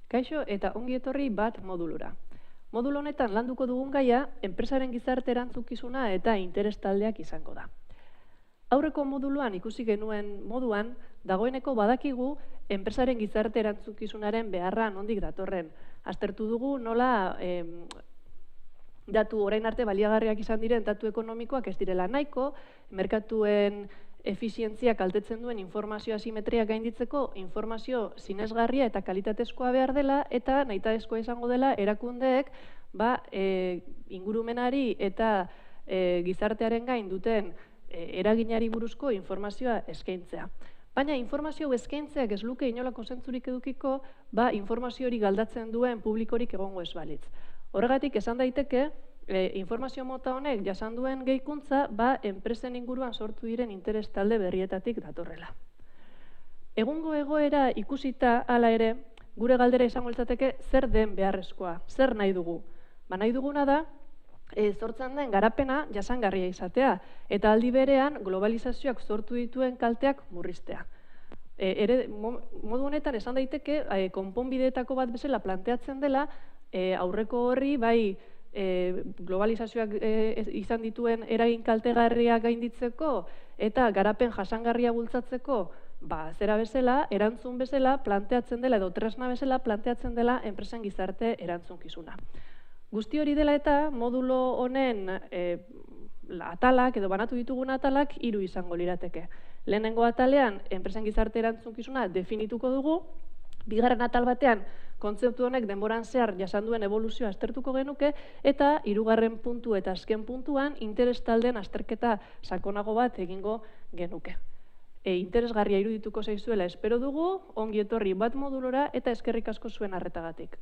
Kaixo eta ongi etorri bat modulura. Modulo honetan landuko dugun gaia, enpresaren gizarte erantzukizuna eta interes taldeak izango da. Aurreko moduluan ikusi genuen moduan, dagoeneko badakigu enpresaren gizarte erantzukizunaren beharra nondik datorren. Aztertu dugu nola datu orain arte baliagarriak izan diren datu ekonomikoak ez direla nahiko, merkatuen efizientzia kaltetzen duen informazio asimetria gainditzeko informazio sinesgarria eta kalitatezkoa behar dela eta nahitaezkoa izango dela erakundeek ingurumenari eta gizartearen gain duten eraginari buruzko informazioa eskaintzea. Baina informazio eskaintzeak ez luke inolako zentzurik edukiko, informazio hori galdatzen duen publikorik egongo ez balitz. Horregatik esan daiteke, informazio mota honek jasan duen gehikuntza, enpresen inguruan sortu diren interes talde berrietatik datorrela. Egungo egoera ikusita hala ere, gure galdera izango litzateke zer den beharrezkoa, zer nahi dugu. Nahi duguna da, sortzen den garapena jasangarria izatea, eta aldi berean globalizazioak sortu dituen kalteak murriztea. Modu honetan esan daiteke, konponbideetako bat bezala planteatzen dela, aurreko horri bai globalizazioak izan dituen eragin kaltegarriak gainditzeko eta garapen jasangarria bultzatzeko zera bezala, erantzun bezala planteatzen dela edo tresna bezala planteatzen dela enpresen gizarte erantzunkizuna. Guzti hori dela eta modulo honen atalak edo banatu ditugun atalak 3 izango lirateke. Lehenengo atalean enpresen gizarte erantzunkizuna definituko dugu, bigarren atal batean kontzeptu honek denboran zehar jasan duen evoluzioa aztertuko genuke, eta 3. puntu eta azken puntuan interes taldeen azterketa sakonago bat egingo genuke. Interesgarria irudituko zaizuela espero dugu, ongi etorri bat modulora eta eskerrik asko zuen arretagatik.